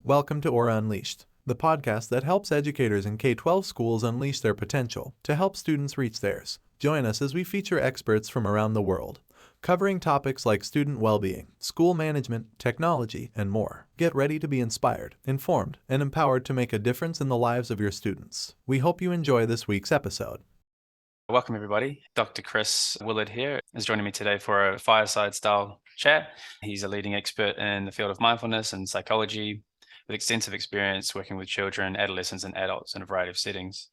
Welcome to Orah Unleashed, the podcast that helps educators in K-12 schools unleash their potential to help students reach theirs. Join us as we feature experts from around the world, covering topics like student well-being, school management, technology, and more. Get ready to be inspired, informed, and empowered to make a difference in the lives of your students. We hope you enjoy this week's episode. Welcome, everybody. Dr. Chris Willard here is joining me today for a fireside-style chat. He's a leading expert in the field of mindfulness and psychology with extensive experience working with children, adolescents, and adults in a variety of settings.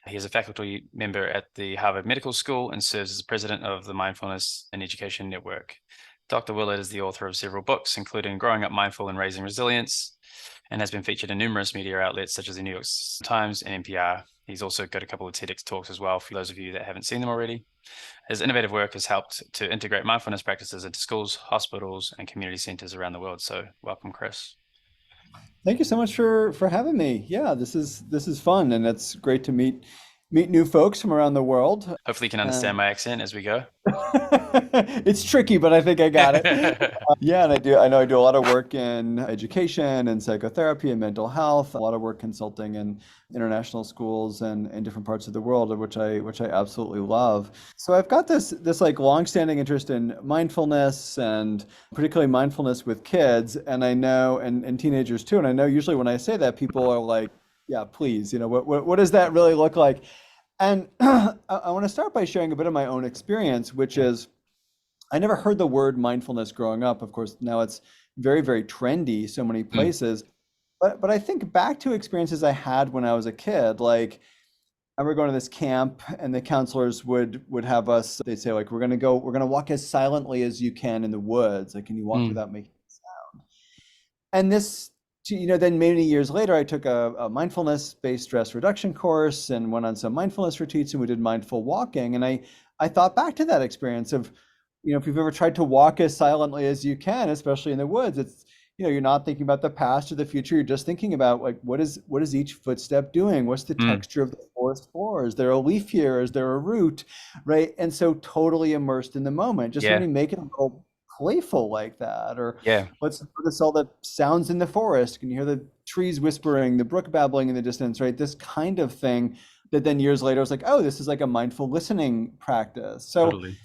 He is a faculty member at the Harvard Medical School and serves as president of the Mindfulness and Education Network. Dr. Willard is the author of several books, including Growing Up Mindful and Raising Resilience, and has been featured in numerous media outlets such as the New York Times and NPR. He's also got a couple of TEDx talks as well for those of you that haven't seen them already. His innovative work has helped to integrate mindfulness practices into schools, hospitals, and community centers around the world. So welcome, Chris. Thank you so much for having me. Yeah, this is fun, and it's great to meet new folks from around the world. Hopefully you can understand my accent as we go. It's tricky, but I think I got it. Yeah, and I know I do a lot of work in education and psychotherapy and mental health, a lot of work consulting in international schools and in different parts of the world, which I absolutely love. So I've got this like longstanding interest in mindfulness and particularly mindfulness with kids, and I know and teenagers too. And I know usually when I say that, people are like, yeah, please, what does that really look like? And I want to start by sharing a bit of my own experience, which is I never heard the word mindfulness growing up. Of course, now it's very, very trendy so many places. But I think back to experiences I had when I was a kid. Like I remember going to this camp and the counselors would have us, they'd say like, we're going to walk as silently as you can in the woods. Like, can you walk without making a sound? And this, then many years later, I took a mindfulness-based stress reduction course and went on some mindfulness retreats, and we did mindful walking. And I thought back to that experience of, if you've ever tried to walk as silently as you can, especially in the woods, it's, you're not thinking about the past or the future. You're just thinking about like, what is each footstep doing? What's the texture of the forest floor? Is there a leaf here? Is there a root? Right. And so totally immersed in the moment, just when you make it a little playful like that, or let's notice all the sounds in the forest. Can you hear the trees whispering, the brook babbling in the distance, right? This kind of thing that then years later was like, oh, this is like a mindful listening practice. So Totally.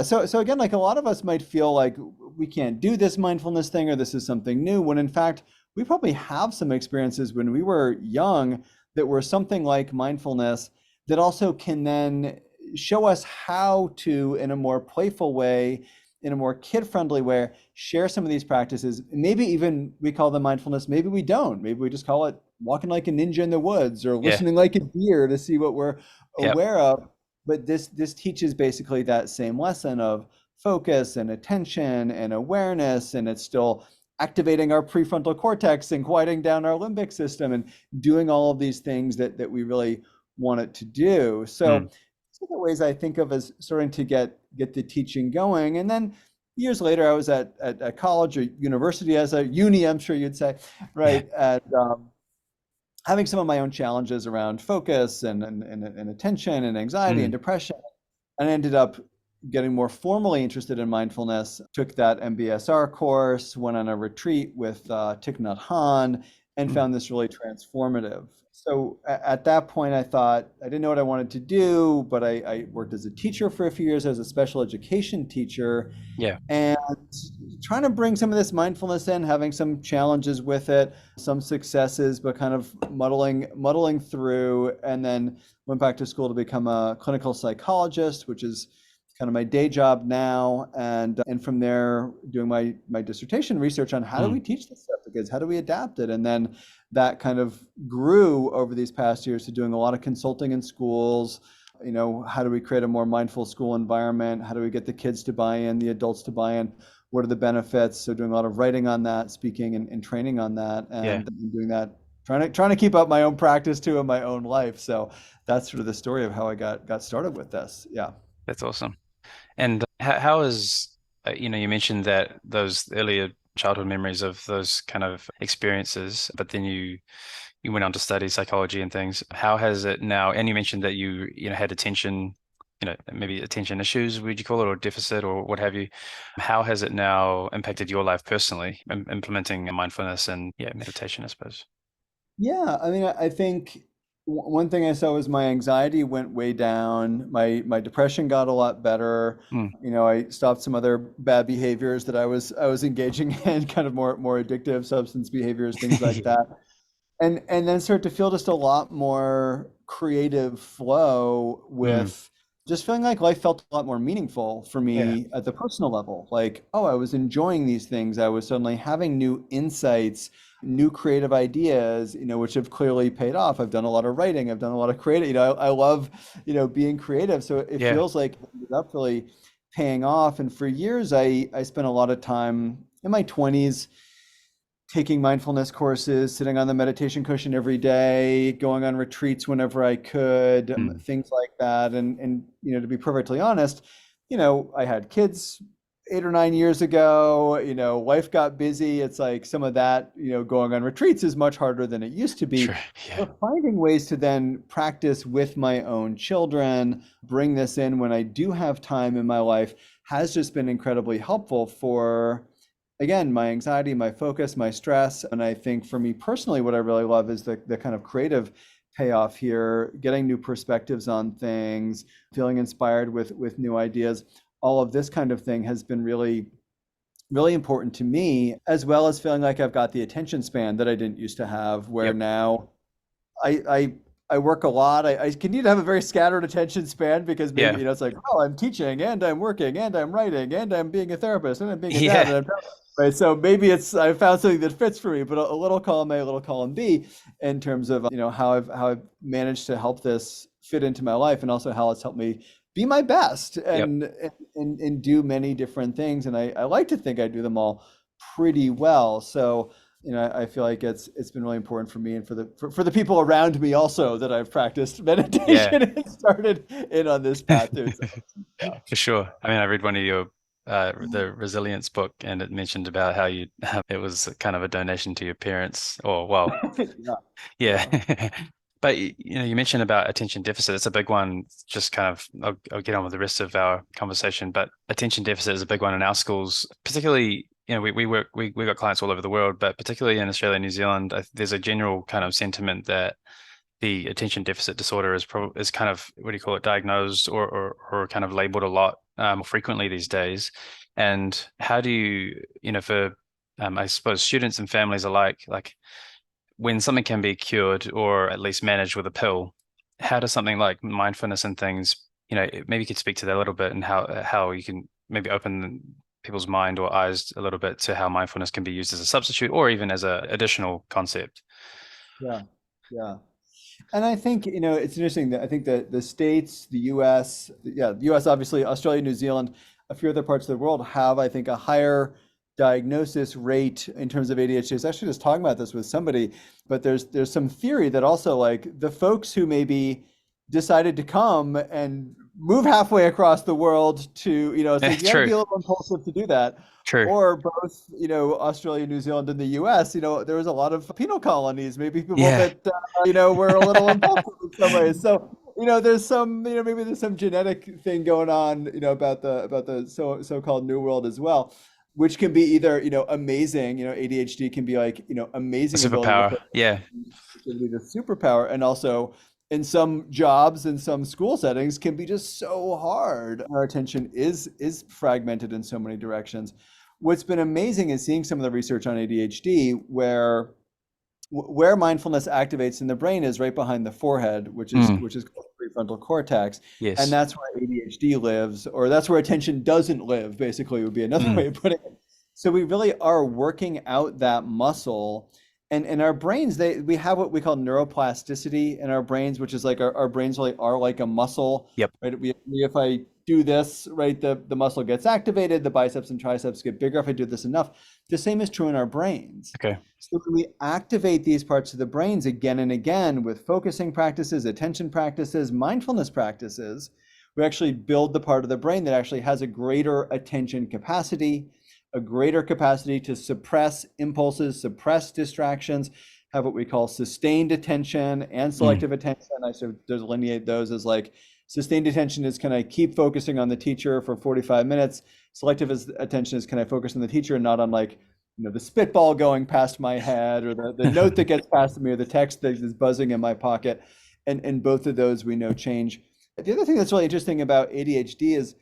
So again, like a lot of us might feel like we can't do this mindfulness thing, or this is something new, when in fact, we probably have some experiences when we were young that were something like mindfulness that also can then show us how to, in a more playful way, in a more kid-friendly way, share some of these practices. Maybe even we call them mindfulness, maybe we don't. Maybe we just call it walking like a ninja in the woods, or listening like a deer to see what we're aware of. But this teaches basically that same lesson of focus and attention and awareness, and it's still activating our prefrontal cortex and quieting down our limbic system and doing all of these things that we really want it to do. So these are the ways I think of as starting to get the teaching going. And then years later, I was at college or university, as a uni, I'm sure you'd say, right? And having some of my own challenges around focus and attention and anxiety and depression, and I ended up getting more formally interested in mindfulness, took that MBSR course, went on a retreat with Thich Nhat Hanh, and found this really transformative. So at that point, I thought, I didn't know what I wanted to do, but I worked as a teacher for a few years as a special education teacher. And trying to bring some of this mindfulness in, having some challenges with it, some successes, but kind of muddling through, and then went back to school to become a clinical psychologist, which is kind of my day job now. And from there, doing my dissertation research on how do we teach this stuff to kids? How do we adapt it? And then that kind of grew over these past years to doing a lot of consulting in schools. How do we create a more mindful school environment? How do we get the kids to buy in, the adults to buy in? What are the benefits? So doing a lot of writing on that, speaking and training on that, and doing that, trying to keep up my own practice too in my own life. So that's sort of the story of how I got started with this. Yeah. That's awesome. And how is, you mentioned that those earlier childhood memories of those kind of experiences, but then you went on to study psychology and things. How has it now? And you mentioned that you had attention maybe attention issues, would you call it, or deficit or what have you. How has it now impacted your life personally, implementing mindfulness and meditation, I suppose? Yeah, I mean, I think one thing I saw was my anxiety went way down. My depression got a lot better. Mm, I stopped some other bad behaviors that I was engaging in, kind of more addictive substance behaviors, things like yeah. that. And then start to feel just a lot more creative flow Mm, with just feeling like life felt a lot more meaningful for yeah. me at the personal level. Like, oh, I was enjoying these things. I was suddenly having new insights, new creative ideas, which have clearly paid off. I've done a lot of writing. I've done a lot of creative, I love, being creative. So it Yeah. feels like it ended up really paying off. And for years, I spent a lot of time in my 20s taking mindfulness courses, sitting on the meditation cushion every day, going on retreats whenever I could, Mm, things like that. And to be perfectly honest, I had kids 8 or 9 years ago. Life got busy. It's like some of that, going on retreats is much harder than it used to sure. be. Yeah. But finding ways to then practice with my own children, bring this in when I do have time in my life, has just been incredibly helpful for, again, my anxiety, my focus, my stress. And I think for me personally, what I really love is the kind of creative payoff here, getting new perspectives on things, feeling inspired with new ideas. All of this kind of thing has been really, really important to me, as well as feeling like I've got the attention span that I didn't used to have, where Yep. now I work a lot. I continue to have a very scattered attention span because maybe, Yeah. it's like, oh, I'm teaching and I'm working and I'm writing and I'm being a therapist and I'm being a dad Yeah. and I'm right. So maybe I found something that fits for me, but a little column A, a little column B in terms of, how I've managed to help this fit into my life, and also how it's helped me be my best Yep. and do many different things. And I like to think I do them all pretty well. So I feel like it's been really important for me and for the people around me also, that I've practiced Yeah. meditation and started in on this path too. So, yeah. For sure. I mean, I read one of your the resilience book, and it mentioned about how you it was kind of a donation to your parents, or well, Yeah. yeah. Yeah. But you mentioned about attention deficit. It's a big one. Just kind of, I'll get on with the rest of our conversation. But attention deficit is a big one in our schools, particularly. We got clients all over the world, but particularly in Australia and New Zealand, there's a general kind of sentiment that the attention deficit disorder is kind of, what do you call it, diagnosed or kind of labeled a lot frequently these days. And how do for I suppose students and families alike, like when something can be cured or at least managed with a pill, how does something like mindfulness and things, maybe you could speak to that a little bit, and how you can maybe open people's mind or eyes a little bit to how mindfulness can be used as a substitute or even as a additional concept. Yeah. Yeah. And I think, it's interesting that I think that the States, the US, the US, obviously, Australia, New Zealand, a few other parts of the world have, I think, a higher diagnosis rate in terms of ADHD. I was actually just talking about this with somebody, but there's some theory that also, like, the folks who maybe decided to come and move halfway across the world to, it's like you got to True, be a little impulsive to do that. true. Or both, Australia, New Zealand, and the US, there was a lot of penal colonies, maybe people Yeah, that, were a little impulsive in some ways. So, there's some, maybe there's some genetic thing going on, about the so-called New World as well, which can be either, amazing, ADHD can be like, a amazing ability to superpower. focus, Yeah, it can be the superpower, and also in some jobs, in some school settings, can be just so hard. Our attention is fragmented in so many directions. What's been amazing is seeing some of the research on ADHD, where mindfulness activates in the brain is right behind the forehead, which is mm, called the prefrontal cortex, and yes. that's where ADHD lives, or that's where attention doesn't live, basically, would be another Mm, way of putting it. So we really are working out that muscle. And in our brains, we have what we call neuroplasticity in our brains, which is like our brains really are like a muscle, yep. right? If I do this, right, the muscle gets activated, the biceps and triceps get bigger if I do this enough. The same is true in our brains. Okay. So when we activate these parts of the brains again and again with focusing practices, attention practices, mindfulness practices, we actually build the part of the brain that actually has a greater attention capacity, a greater capacity to suppress impulses, suppress distractions, have what we call sustained attention and Mm, selective attention. I sort of delineate those as like Sustained attention is, can I keep focusing on the teacher for 45 minutes? Selective attention is, can I focus on the teacher and not on like, the spitball going past my head, or the note that gets past me, or the text that is buzzing in my pocket. And both of those we know change. The other thing that's really interesting about ADHD is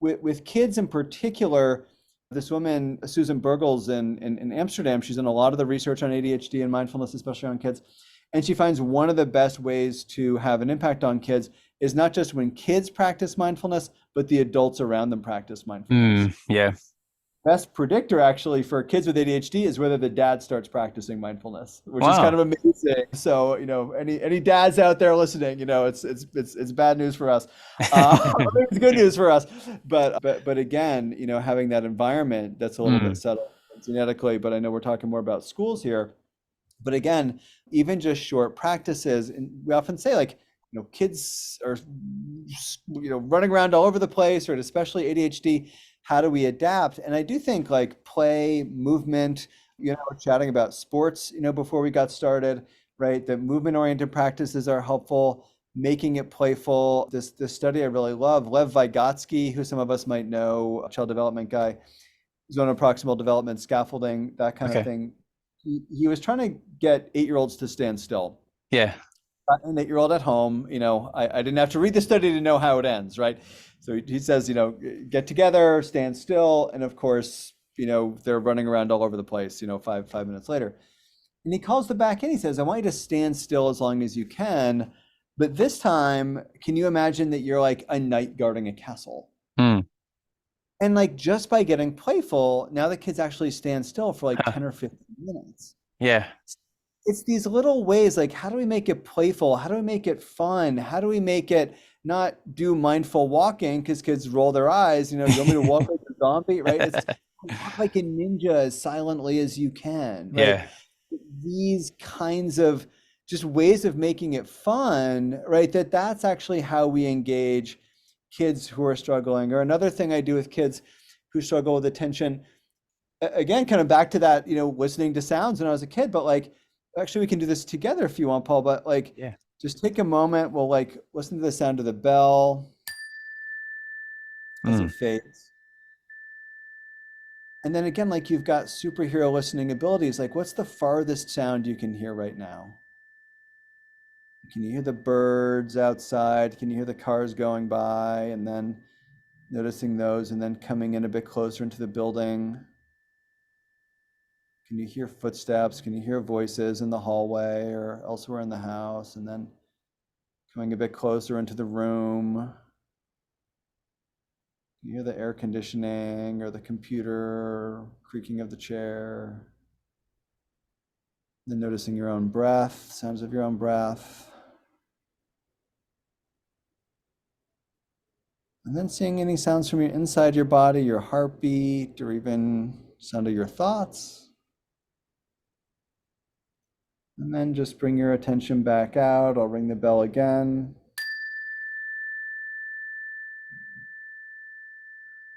with kids in particular, this woman, Susan Burgels in Amsterdam, she's done a lot of the research on ADHD and mindfulness, especially on kids. And she finds one of the best ways to have an impact on kids is not just when kids practice mindfulness, but the adults around them practice mindfulness. Yeah. Best predictor actually for kids with ADHD is whether the dad starts practicing mindfulness, which is kind of amazing. So, any dads out there listening, it's bad news for us. It's good news for us. But again, having that environment that's a little bit settled genetically, but I know we're talking more about schools here. But again, even just short practices, and we often say like, kids are, running around all over the place, or especially ADHD. How do we adapt? And I do think like play, movement, we're chatting about sports, before we got started, right? That movement-oriented practices are helpful, making it playful. This study I really love, Lev Vygotsky, who some of us might know, a child development guy, zone of proximal development, scaffolding, that kind of thing. He was trying to get 8-year-olds to stand still. Yeah. An 8-year-old at home, I didn't have to read the study to know how it ends, right? So he says, get together, stand still. And of course, they're running around all over the place, 5 minutes later. And he calls them back in. He says, I want you to stand still as long as you can. But this time, can you imagine that you're like a knight guarding a castle? And like just by getting playful, now the kids actually stand still for like 10 or 15 minutes. Yeah. It's these little ways, like how do we make it playful? How do we make it fun? How do we make it not do mindful walking? Because kids roll their eyes, you want me to walk like a zombie, right? It's walk like a ninja as silently as you can, right? Yeah. These kinds of just ways of making it fun, right? That's actually how we engage kids who are struggling. Or another thing I do with kids who struggle with attention, again, kind of back to that, listening to sounds when I was a kid, but like, actually we can do this together if you want, Paul, but like, just take a moment. We'll like listen to the sound of the bell as it fades. And then again, like you've got superhero listening abilities. Like what's the farthest sound you can hear right now? Can you hear the birds outside? Can you hear the cars going by? And then noticing those and then coming in a bit closer into the building. Can you hear footsteps? Can you hear voices in the hallway or elsewhere in the house? And then coming a bit closer into the room. Can you hear the air conditioning or the computer creaking of the chair? Then noticing your own breath, sounds of your own breath. And then seeing any sounds from inside your body, your heartbeat, or even sound of your thoughts. And then just bring your attention back out. I'll ring the bell again.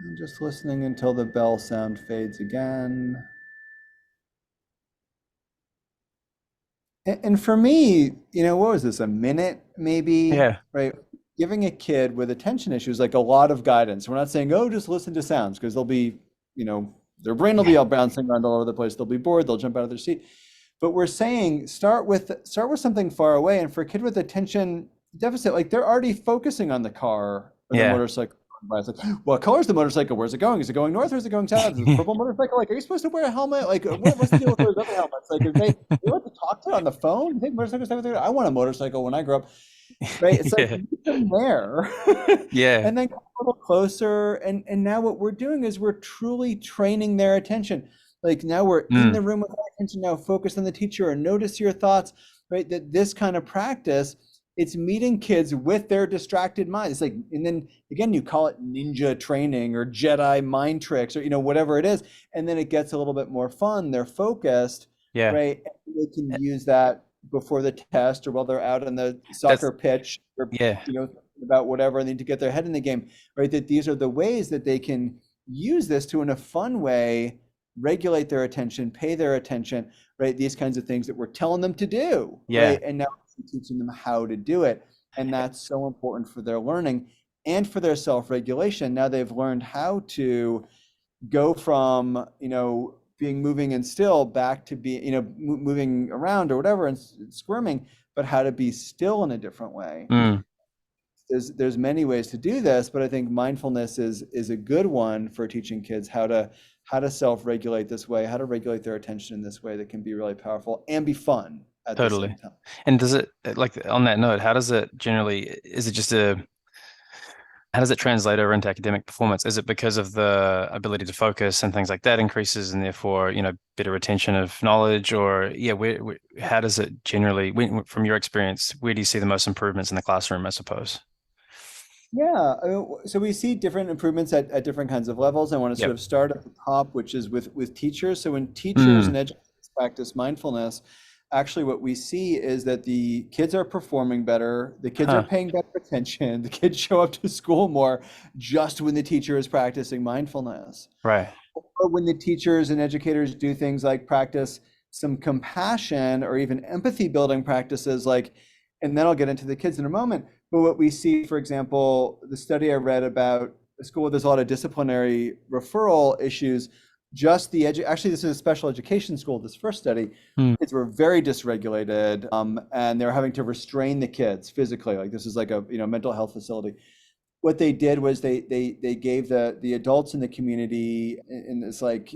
And just listening until the bell sound fades again. And for me, what was this, a minute maybe? Yeah. Right? Giving a kid with attention issues like a lot of guidance. We're not saying, oh, just listen to sounds, because they'll be, their brain will be all bouncing around all over the place. They'll be bored. They'll jump out of their seat. But we're saying start with something far away. And for a kid with attention deficit, like they're already focusing on the car or the motorcycle. It's like, what color is the motorcycle? Where's it going? Is it going north or is it going south? Is it a purple motorcycle? Like, are you supposed to wear a helmet? Like, what's the deal with those other helmets? Like, if they want to talk to on the phone? You think motorcycles have I want a motorcycle when I grow up. Right? It's like meet them there. And then come a little closer. And now what we're doing is we're truly training their attention. Like now we're in the room with our attention, now focus on the teacher and notice your thoughts, right? That this kind of practice, it's meeting kids with their distracted minds. It's like, and then again, you call it ninja training or Jedi mind tricks or, whatever it is. And then it gets a little bit more fun. They're focused, right? And they can use that before the test or while they're out on the soccer pitch or, about whatever, and they need to get their head in the game, right? That these are the ways that they can use this to, in a fun way, regulate their attention, pay their attention, right? These kinds of things that we're telling them to do, right? And now we're teaching them how to do it. And that's so important for their learning and for their self-regulation. Now they've learned how to go from, being moving and still back to be, moving around or whatever and squirming, but how to be still in a different way. Mm. There's many ways to do this, but I think mindfulness is a good one for teaching kids how to self-regulate this way, how to regulate their attention in this way that can be really powerful and be fun at the Totally. same time. And does it, like on that note, how does it generally, is it just how does it translate over into academic performance? Is it because of the ability to focus and things like that increases and therefore, better retention of knowledge? Or yeah, how does it generally, from your experience, where do you see the most improvements in the classroom, I suppose? Yeah, so we see different improvements at different kinds of levels. I want to sort Yep. of start at the top, which is with teachers. So when teachers Mm. and educators practice mindfulness, actually what we see is that the kids are performing better, the kids are Huh. paying better attention, the kids show up to school more just when the teacher is practicing mindfulness. Right. Or when the teachers and educators do things like practice some compassion or even empathy building practices, like, and then I'll get into the kids in a moment. But what we see, for example, the study I read about a school where there's a lot of disciplinary referral issues, actually, this is a special education school, this first study, Mm. kids were very dysregulated, and they were having to restrain the kids physically. Like this is like a mental health facility. What they did was they gave the adults in the community in this like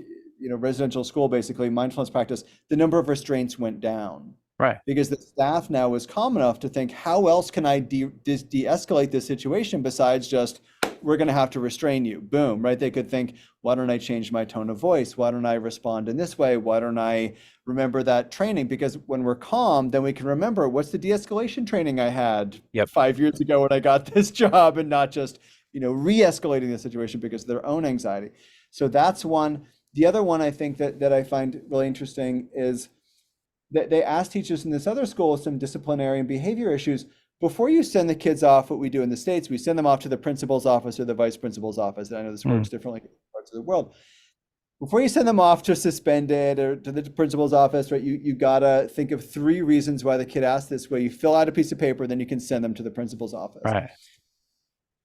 residential school, basically mindfulness practice, the number of restraints went down Right. because the staff now was calm enough to think, how else can I de-escalate this situation besides just, we're going to have to restrain you. Boom, right? They could think, why don't I change my tone of voice? Why don't I respond in this way? Why don't I remember that training? Because when we're calm, then we can remember, what's the de-escalation training I had Yep. 5 years ago when I got this job, and not just, re-escalating the situation because of their own anxiety. So that's one. The other one I think that I find really interesting is that they asked teachers in this other school some disciplinary and behavior issues. Before you send the kids off, what we do in the States, we send them off to the principal's office or the vice principal's office. And I know this works differently in parts of the world. Before you send them off to suspended or to the principal's office, right, you gotta think of 3 reasons why the kid asked this way. You fill out a piece of paper, then you can send them to the principal's office. Right.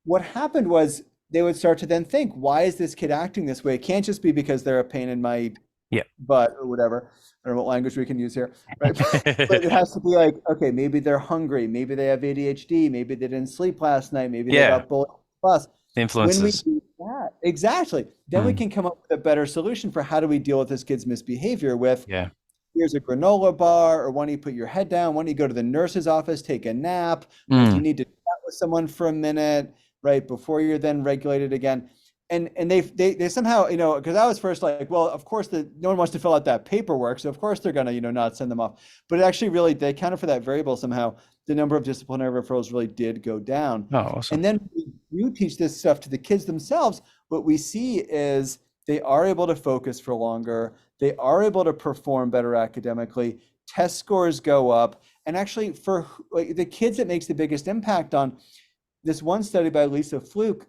What happened was they would start to then think, why is this kid acting this way? It can't just be because they're a pain in my Yeah. butt or whatever. I don't know what language we can use here, right? But it has to be like, okay, maybe they're hungry, maybe they have ADHD, maybe they didn't sleep last night, maybe they Yeah. got bullied in class. The When we influences. do that, exactly, then we can come up with a better solution for how do we deal with this kid's misbehavior with, Yeah. here's a granola bar, or why don't you put your head down? Why don't you go to the nurse's office, take a nap? Or do you need to chat with someone for a minute, right, before you're then regulated again? And they somehow, because I was first like, well, of course no one wants to fill out that paperwork, so of course they're gonna, not send them off. But it actually really, they accounted for that variable somehow. The number of disciplinary referrals really did go down. Oh, awesome. And then you teach this stuff to the kids themselves. What we see is they are able to focus for longer. They are able to perform better academically. Test scores go up. And actually, for like, the kids it makes the biggest impact on, this one study by Lisa Fluke,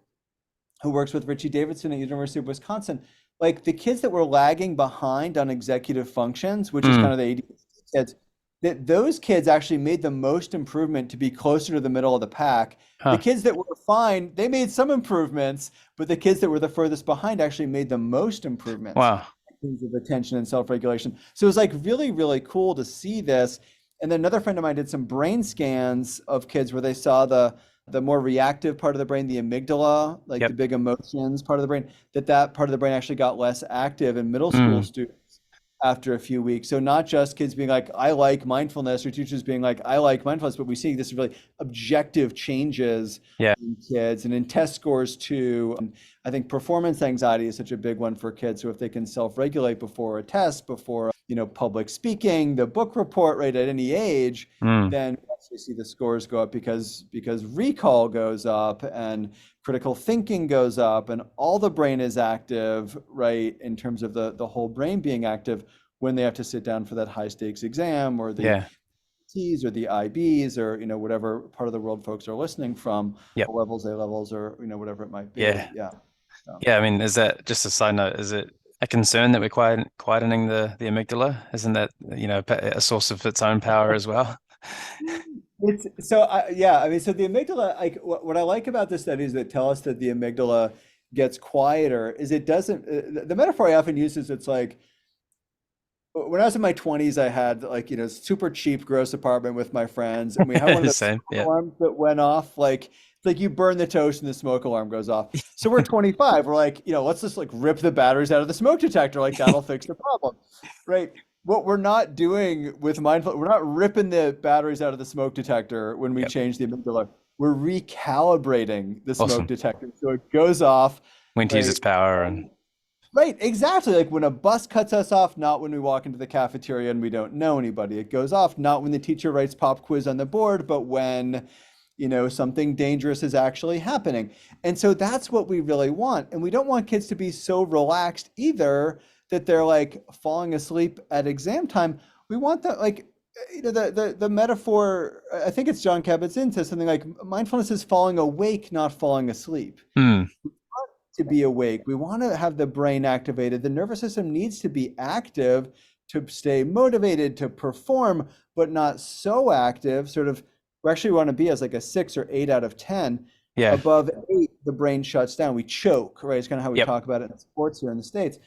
who works with Richie Davidson at University of Wisconsin, like the kids that were lagging behind on executive functions, which is kind of the ADHD kids, that those kids actually made the most improvement to be closer to the middle of the pack. Huh. The kids that were fine, they made some improvements, but the kids that were the furthest behind actually made the most improvements. Wow. In terms of attention and self-regulation. So it was like really, really cool to see this. And then another friend of mine did some brain scans of kids where they saw the more reactive part of the brain, the amygdala, like the big emotions part of the brain, that part of the brain actually got less active in middle school students after a few weeks. So not just kids being like, I like mindfulness, or teachers being like, I like mindfulness, but we see this really objective changes in kids and in test scores too. And I think performance anxiety is such a big one for kids. So if they can self-regulate before a test, before, public speaking, the book report, right, at any age, then we see the scores go up because recall goes up and critical thinking goes up and all the brain is active, right, in terms of the whole brain being active when they have to sit down for that high stakes exam or the T's or the IBs or whatever part of the world folks are listening from, levels, A levels, or whatever it might be. I mean, is that, just a side note, is it a concern that we're quietening the amygdala? Isn't that a source of its own power as well? I mean, so the amygdala, like what I like about the studies that tell us that the amygdala gets quieter is it doesn't, the metaphor I often use is it's like, when I was in my 20s, I had like, super cheap gross apartment with my friends, and we had one of those Same. smoke Yeah. alarms that went off. Like, it's like you burn the toast and the smoke alarm goes off. So we're 25. We're like, let's just like rip the batteries out of the smoke detector. Like that'll fix the problem, right? What we're not doing with mindful, we're not ripping the batteries out of the smoke detector when we Yep. change the amygdala. We're recalibrating the smoke Awesome. detector so it goes off, When to use right? its power and Right, exactly. Like when a bus cuts us off, not when we walk into the cafeteria and we don't know anybody. It goes off not when the teacher writes pop quiz on the board, but when, something dangerous is actually happening. And so that's what we really want. And we don't want kids to be so relaxed either that they're like falling asleep at exam time. We want that like the metaphor, I think it's John Kabat-Zinn says something like mindfulness is falling awake, not falling asleep mm, to be awake. We want to have the brain activated. The nervous system needs to be active to stay motivated, to perform, but not so active. Sort of, we actually want to be as like a 6 or 8 out of 10. yeah. Above 8, the brain shuts down. We choke, right? It's kind of how we Yep. talk about it in sports here in the States,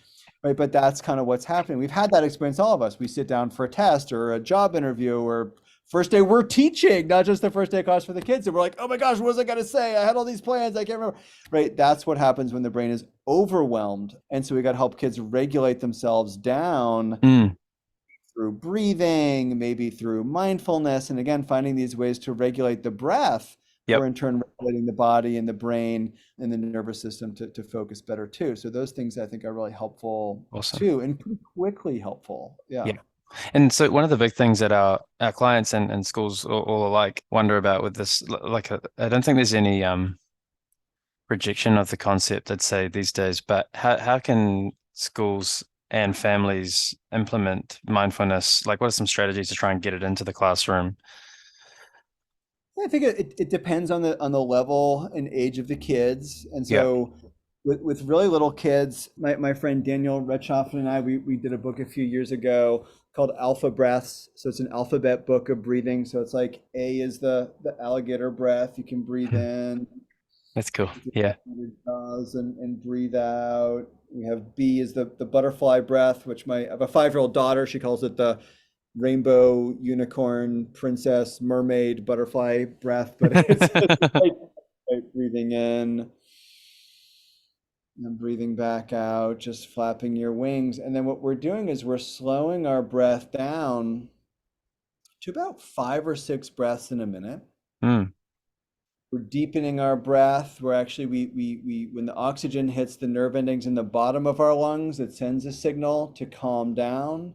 right? But that's kind of what's happening. We've had that experience, all of us. We sit down for a test or a job interview or first day we're teaching, not just the first day of class for the kids. And we're like, oh my gosh, what was I going to say? I had all these plans. I can't remember. Right. That's what happens when the brain is overwhelmed. And so we got to help kids regulate themselves down Mm, through breathing, maybe through mindfulness. And again, finding these ways to regulate the breath, yep. or in turn, regulating the body and the brain and the nervous system to focus better too. So those things I think are really helpful Awesome. too, and pretty quickly helpful. Yeah. Yeah. And so one of the big things that our clients and schools all alike wonder about with this, like, I don't think there's any rejection of the concept, I'd say, these days, but how can schools and families implement mindfulness? Like, what are some strategies to try and get it into the classroom? I think it depends on the level and age of the kids. And Yeah. so with really little kids, my friend Daniel Retchoffen and I, we did a book a few years ago called Alpha Breaths. So it's an alphabet book of breathing. So it's like A is the alligator breath. You can breathe in. That's cool. Yeah. Jaws and breathe out. We have B is the butterfly breath, which I have a 5-year-old daughter. She calls it the rainbow unicorn princess mermaid butterfly breath, but it's like breathing in and breathing back out, just flapping your wings. And then what we're doing is we're slowing our breath down to about 5 or 6 breaths in a minute. Mm, We're deepening our breath. We're actually, we when the oxygen hits the nerve endings in the bottom of our lungs, it sends a signal to calm down.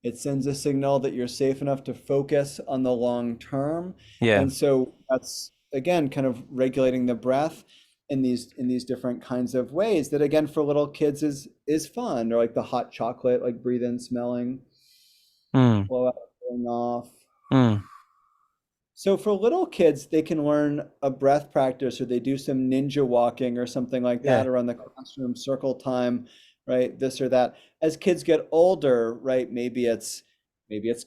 It sends a signal that you're safe enough to focus on the long term. yeah. And so that's, again, kind of regulating the breath in these different kinds of ways that, again, for little kids is fun. Or like the hot chocolate, like breathe in smelling, Mm, blow out, going off. mm, So for little kids, they can learn a breath practice, or they do some ninja walking or something like yeah. that around the classroom, circle time, right? This or that. As kids get older, right? Maybe it's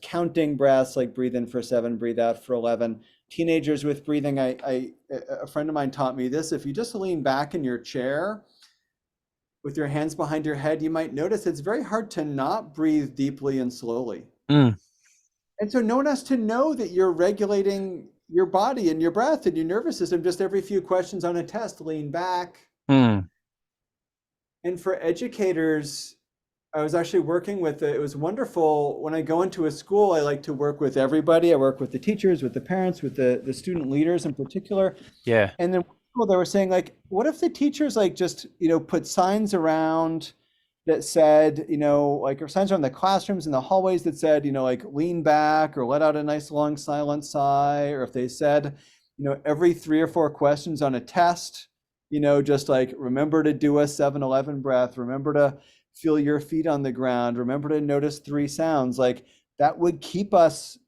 counting breaths, like breathe in for 7, breathe out for 11. Teenagers with breathing, a friend of mine taught me this. If you just lean back in your chair with your hands behind your head, you might notice it's very hard to not breathe deeply and slowly. Mm, And so no one has to know that you're regulating your body and your breath and your nervous system. Just every few questions on a test, lean back. mm, And for educators, I was actually working with it. It was wonderful. When I go into a school, I like to work with everybody. I work with the teachers, with the parents, with the student leaders in particular. yeah. And then they were saying, like, what if the teachers like just, put signs around that said, like, or signs around the classrooms and the hallways that said, like, lean back or let out a nice long silent sigh. Or if they said, every 3 or 4 questions on a test, just like, remember to do a 7-11 breath, remember to feel your feet on the ground, remember to notice 3 sounds, like that would keep us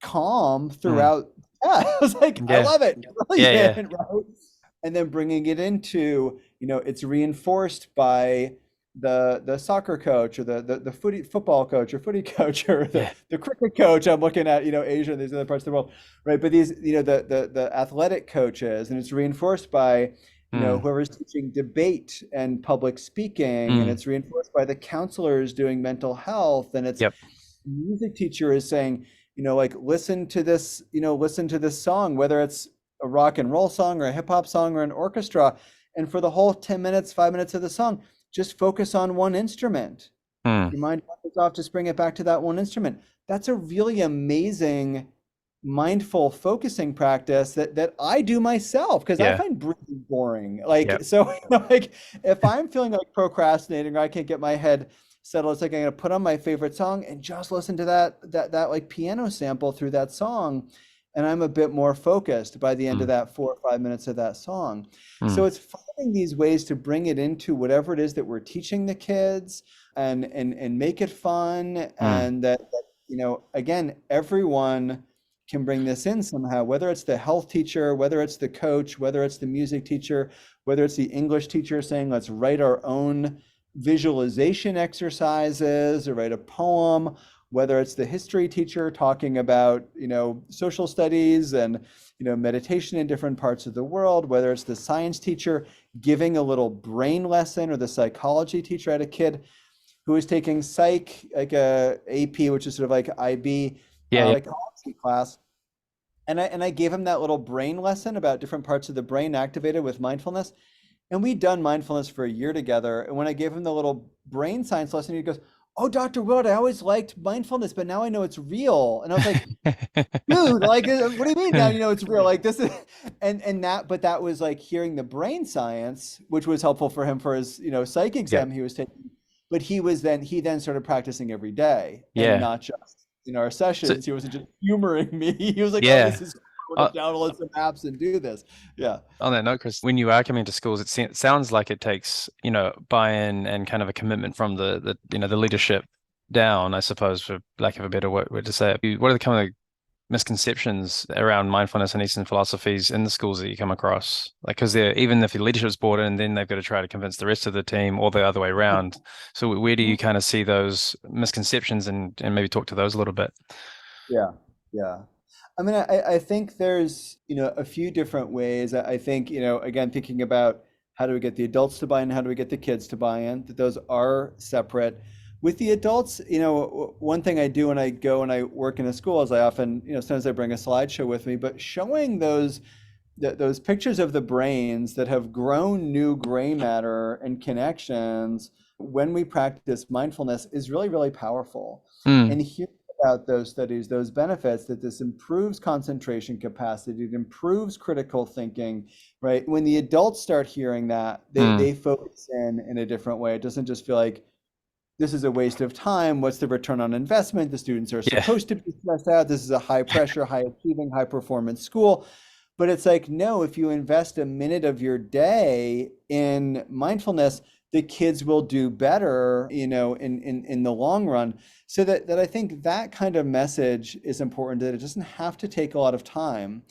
calm throughout. Yeah, I was like, I Yeah. love it. Yeah. Brilliant, right? And then bringing it into, it's reinforced by the soccer coach or the football coach or footy coach or Yeah. the cricket coach. I'm looking at, Asia and these other parts of the world, right? But these, the athletic coaches, and it's reinforced by, Mm. whoever's teaching debate and public speaking, and Mm. it's reinforced by the counselors doing mental health, and it's Yep. music teacher is saying, like listen to this song, whether it's a rock and roll song or a hip hop song or an orchestra, and for the whole 10 minutes, 5 minutes of the song, just focus on one instrument. Mm. Your mind wanders off, just bring it back to that one instrument. That's a really amazing mindful focusing practice that I do myself because I Yeah. find breathing boring. Like, Yep. so like if I'm feeling like procrastinating or I can't get my head settled, it's like I'm gonna put on my favorite song and just listen to that like piano sample through that song. And I'm a bit more focused by the end of Mm. that 4 or 5 minutes of that song. So Mm. it's finding these ways to bring it into whatever it is that we're teaching the kids and make it fun. Mm. And that, again, everyone can bring this in somehow, whether it's the health teacher, whether it's the coach, whether it's the music teacher, whether it's the English teacher saying, let's write our own visualization exercises or write a poem, whether it's the history teacher talking about, social studies and, meditation in different parts of the world, whether it's the science teacher giving a little brain lesson, or the psychology teacher. I had a kid who was taking psych, like a AP, which is sort of like IB, Yeah. Yeah. psychology class. And I gave him that little brain lesson about different parts of the brain activated with mindfulness. And we'd done mindfulness for a year together. And when I gave him the little brain science lesson, he goes, "Oh, Dr. Willard, I always liked mindfulness, but now I know it's real." And I was like, "Dude, like, what do you mean now you know it's real? Like this is," but that was like hearing the brain science, which was helpful for him for his, psych Yep. exam he was taking. But he then started practicing every day and Yeah. not just in our So sessions. He wasn't just humoring me. He was like, "Oh, yeah. this is cool. I'm gonna download some apps and do this." Yeah. On that note, Chris, when you are coming to schools, it sounds like it takes, buy-in and kind of a commitment from the leadership down, I suppose, for lack of a better way to say it. What are the kind of misconceptions around mindfulness and Eastern philosophies in the schools that you come across? Like, because even if the leadership's bought in, then they've got to try to convince the rest of the team, or the other way around. So where do you kind of see those misconceptions, and maybe talk to those a little bit? Yeah. Yeah. I mean, I think there's, a few different ways. I think, again, thinking about how do we get the adults to buy in, how do we get the kids to buy in, that those are separate. With the adults, one thing I do when I go and I work in a school is I often, sometimes I bring a slideshow with me, but showing those pictures of the brains that have grown new gray matter and connections when we practice mindfulness is really, really powerful. Mm. And hearing about those studies, those benefits, that this improves concentration capacity, it improves critical thinking, right? When the adults start hearing that, Mm. they focus in a different way. It doesn't just feel like this is a waste of time. What's the return on investment? The students are Yeah. supposed to be stressed out. This is a high pressure, high achieving, high performance school. But it's like, no, if you invest a minute of your day in mindfulness, the kids will do better, in the long run. So that I think that kind of message is important, that it doesn't have to take a lot of time.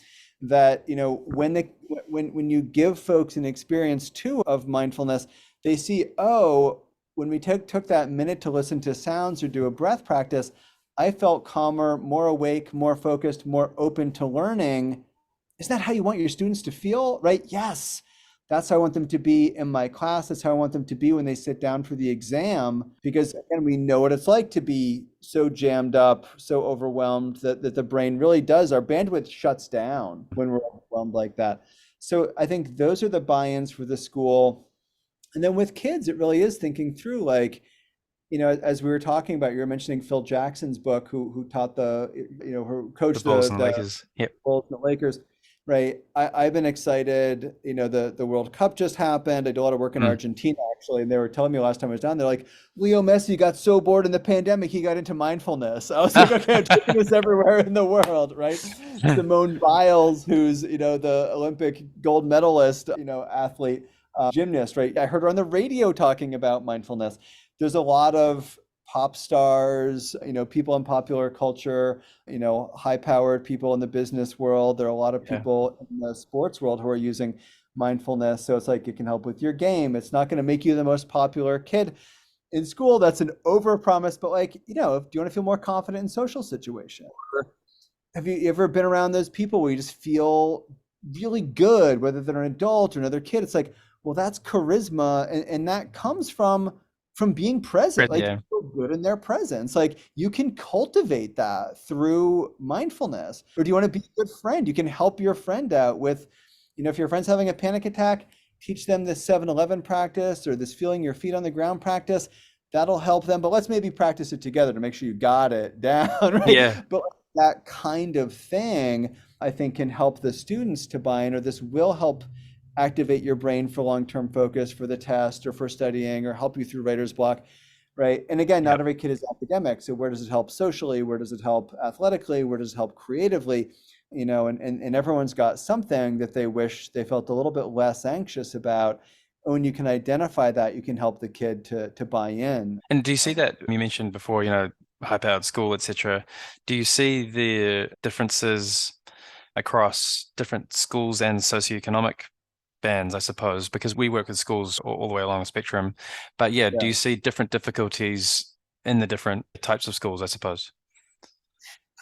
That, when you give folks an experience too of mindfulness, they see, oh, when we took that minute to listen to sounds or do a breath practice, I felt calmer, more awake, more focused, more open to learning. Isn't that how you want your students to feel, right? Yes. That's how I want them to be in my class. That's how I want them to be when they sit down for the exam. Because again, we know what it's like to be so jammed up, so overwhelmed that the brain really does, our bandwidth shuts down when we're overwhelmed like that. So I think those are the buy-ins for the school. And then with kids, it really is thinking through, like, as we were talking about, you were mentioning Phil Jackson's book, who taught who The coached Bulls and the the Lakers. Yep. Bulls and the Lakers, right? I've been excited. The World Cup just happened. I do a lot of work in Mm. Argentina, actually, and they were telling me last time I was down there, like, Leo Messi got so bored in the pandemic, he got into mindfulness. I was like, okay, I'm taking this everywhere in the world, right? Simone Biles, who's, the Olympic gold medalist, athlete, gymnast, right? I heard her on the radio talking about mindfulness. There's a lot of pop stars, people in popular culture, high-powered people in the business world. There are a lot of Yeah. people in the sports world who are using mindfulness. So it's like it can help with your game. It's not going to make you the most popular kid in school. That's an overpromise, but like, do you want to feel more confident in social situations? Or have you ever been around those people where you just feel really good, whether they're an adult or another kid? It's like, well, that's charisma, and that comes from being present. Like Yeah. you feel good in their presence. Like you can cultivate that through mindfulness. Or do you want to be a good friend? You can help your friend out with, if your friend's having a panic attack, teach them this 7-Eleven practice or this feeling your feet on the ground practice. That'll help them. But let's maybe practice it together to make sure you got it down, right? Yeah. But that kind of thing, I think, can help the students to buy in, or this will help activate your brain for long-term focus for the test or for studying, or help you through writer's block, right? And again, not Yep. every kid is academic. So where does it help socially? Where does it help athletically? Where does it help creatively? And everyone's got something that they wish they felt a little bit less anxious about. And when you can identify that, you can help the kid to buy in. And do you see that you mentioned before, high-powered school, etc. Do you see the differences across different schools and socioeconomic bands, I suppose, because we work with schools all the way along the spectrum. But yeah, do Yeah. you see different difficulties in the different types of schools, I suppose?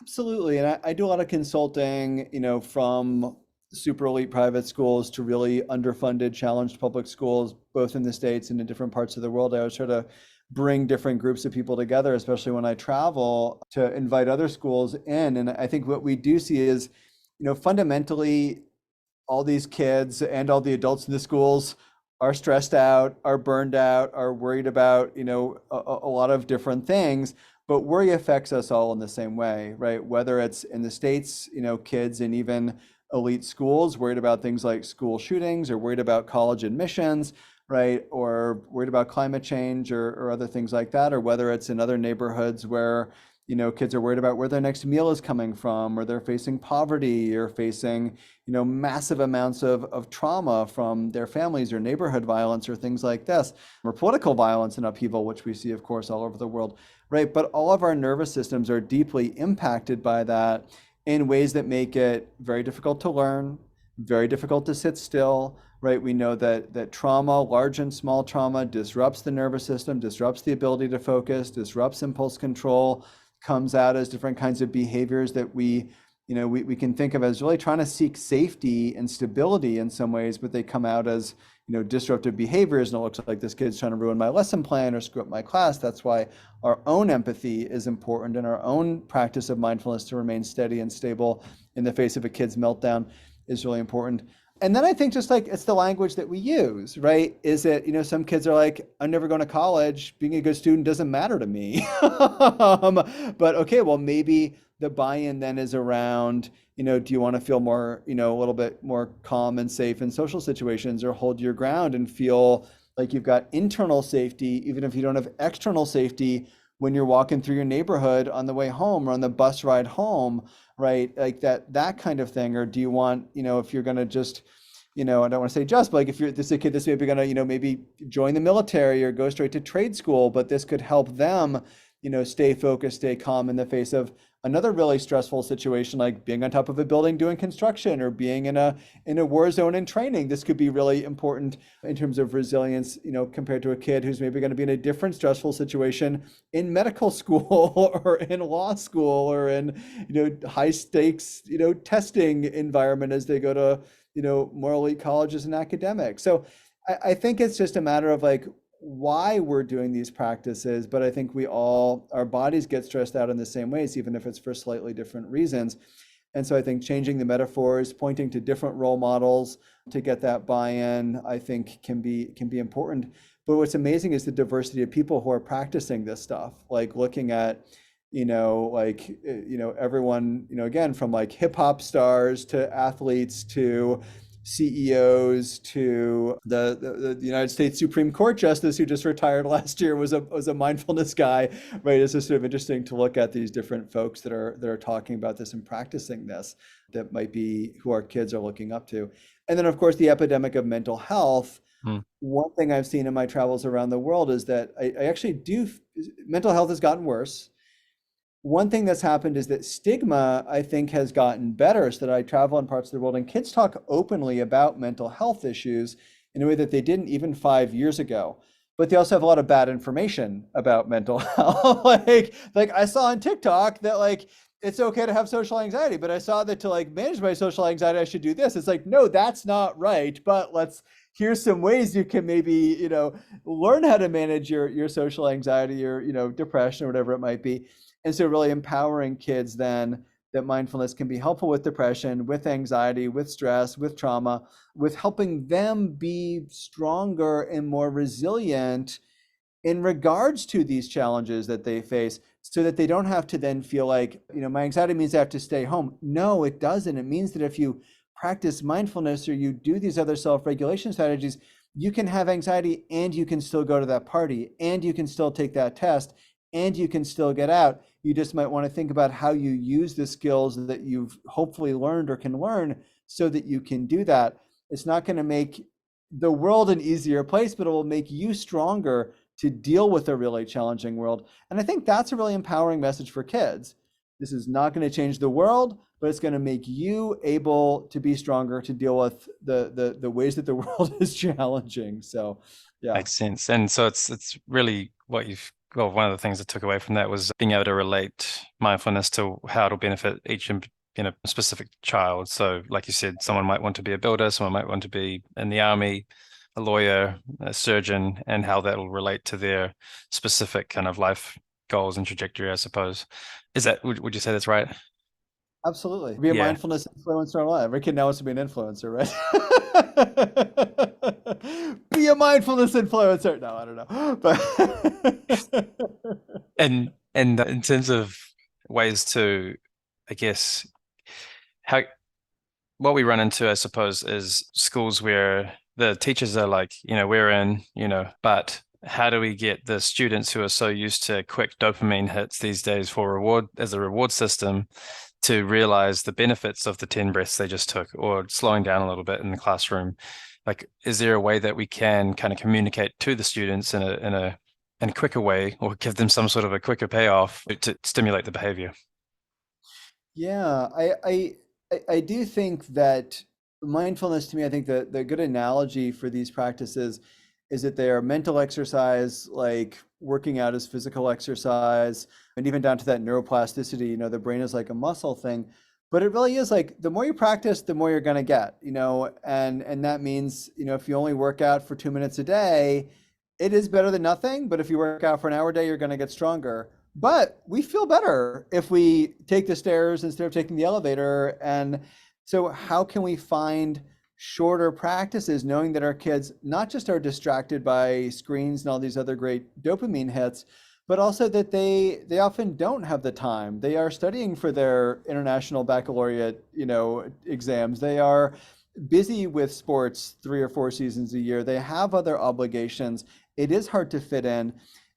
Absolutely. And I do a lot of consulting, from super elite private schools to really underfunded, challenged public schools, both in the States and in different parts of the world. I always try to bring different groups of people together, especially when I travel, to invite other schools in. And I think what we do see is, fundamentally, all these kids and all the adults in the schools are stressed out, are burned out, are worried about, a lot of different things. But worry affects us all in the same way, right? Whether it's in the States, kids in even elite schools worried about things like school shootings, or worried about college admissions, right? Or worried about climate change, or other things like that, or whether it's in other neighborhoods where kids are worried about where their next meal is coming from, or they're facing poverty, or facing, massive amounts of trauma from their families, or neighborhood violence, or things like this, or political violence and upheaval, which we see, of course, all over the world, right? But all of our nervous systems are deeply impacted by that in ways that make it very difficult to learn, very difficult to sit still, right? We know that trauma, large and small trauma, disrupts the nervous system, disrupts the ability to focus, disrupts impulse control, comes out as different kinds of behaviors that we can think of as really trying to seek safety and stability in some ways, but they come out as, disruptive behaviors. And it looks like this kid's trying to ruin my lesson plan or screw up my class. That's why our own empathy is important, and our own practice of mindfulness to remain steady and stable in the face of a kid's meltdown is really important. And then I think just like it's the language that we use, right? Is it, some kids are like, I'm never going to college. Being a good student doesn't matter to me. But okay, well, maybe the buy-in then is around, do you want to feel more, a little bit more calm and safe in social situations, or hold your ground and feel like you've got internal safety, even if you don't have external safety when you're walking through your neighborhood on the way home or on the bus ride home, right? Like that kind of thing. Or do you want, if you're going to just, I don't want to say just, but like if you're this is a kid that's maybe going to, maybe join the military or go straight to trade school, but this could help them, stay focused, stay calm in the face of another really stressful situation, like being on top of a building doing construction, or being in a war zone in training. This could be really important in terms of resilience, compared to a kid who's maybe going to be in a different stressful situation in medical school or in law school, or in, high stakes, testing environment as they go to, more elite colleges and academics. So I think it's just a matter of like why we're doing these practices, but I think our bodies get stressed out in the same ways, even if it's for slightly different reasons. And so I think changing the metaphors, pointing to different role models to get that buy-in, I think can be important. But what's amazing is the diversity of people who are practicing this stuff, like looking at, everyone, again, from like hip hop stars to athletes to CEOs to the United States Supreme Court Justice who just retired last year was a mindfulness guy, right? It's just sort of interesting to look at these different folks that are talking about this and practicing this, that might be who our kids are looking up to. And then, of course, the epidemic of mental health. One thing I've seen in my travels around the world is that I actually mental health has gotten worse. one thing that's happened is that stigma, I think, has gotten better, so that I travel in parts of the world and kids talk openly about mental health issues in a way that they didn't even 5 years ago. But they also have a lot of bad information about mental health. like I saw on TikTok that like it's okay to have social anxiety, but I saw that to like manage my social anxiety, I should do this. It's like, no, that's not right. But here's some ways you can maybe, learn how to manage your social anxiety or, depression or whatever it might be. And so really empowering kids then that mindfulness can be helpful with depression, with anxiety, with stress, with trauma, with helping them be stronger and more resilient in regards to these challenges that they face, so that they don't have to then feel like, my anxiety means I have to stay home. No, it doesn't. It means that if you practice mindfulness or you do these other self-regulation strategies, you can have anxiety and you can still go to that party and you can still take that test and you can still get out. You just might want to think about how you use the skills that you've hopefully learned or can learn so that you can do that. It's not going to make the world an easier place, but it will make you stronger to deal with a really challenging world. And I think that's a really empowering message for kids. This is not going to change the world, but it's going to make you able to be stronger to deal with the ways that the world is challenging. So, yeah. Makes sense. And so it's really one of the things I took away from that was being able to relate mindfulness to how it'll benefit each specific child. So like you said, someone might want to be a builder, someone might want to be in the army, a lawyer, a surgeon, and how that'll relate to their specific kind of life goals and trajectory, I suppose. Would you say that's right? Absolutely. Be a mindfulness influencer. Every kid now wants to be an influencer, right? Be a mindfulness influencer. No, I don't know. But and in terms of ways to, I guess, what we run into, I suppose, is schools where the teachers are like, we're in, but how do we get the students who are so used to quick dopamine hits these days for a reward system to realize the benefits of the 10 breaths they just took, or slowing down a little bit in the classroom? Like, is there a way that we can kind of communicate to the students in a quicker way, or give them some sort of a quicker payoff to stimulate the behavior? Yeah, I do think that mindfulness, to me, I think the good analogy for these practices is that they are mental exercise, like working out is physical exercise, and even down to that neuroplasticity, the brain is like a muscle thing. But it really is like the more you practice, the more you're going to get, and that means, if you only work out for 2 minutes a day, it is better than nothing. But if you work out for an hour a day, you're going to get stronger. But we feel better if we take the stairs instead of taking the elevator. And so how can we find shorter practices, knowing that our kids not just are distracted by screens and all these other great dopamine hits, but also that they often don't have the time. They are studying for their international baccalaureate, exams. They are busy with sports 3 or 4 seasons a year. They have other obligations. It is hard to fit in.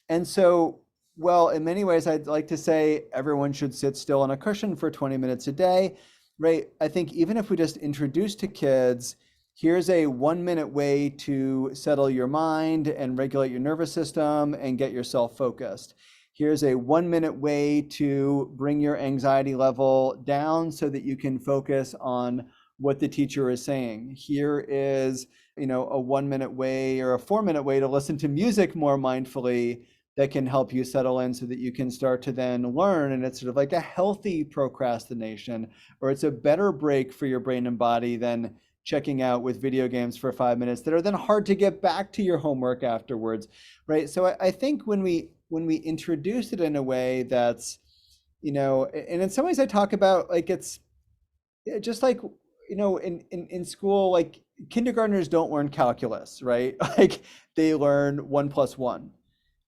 And so, well, in many ways, I'd like to say everyone should sit still on a cushion for 20 minutes a day, right? I think even if we just introduce to kids, here's a 1-minute way to settle your mind and regulate your nervous system and get yourself focused. Here's a 1-minute way to bring your anxiety level down so that you can focus on what the teacher is saying. Here is, a 1-minute way or a 4-minute way to listen to music more mindfully that can help you settle in so that you can start to then learn. And it's sort of like a healthy procrastination, or it's a better break for your brain and body than checking out with video games for 5 minutes that are then hard to get back to your homework afterwards, right? So I think when we introduce it in a way that's, and in some ways I talk about like it's just like, in school, like kindergartners don't learn calculus, right? Like they learn 1 + 1,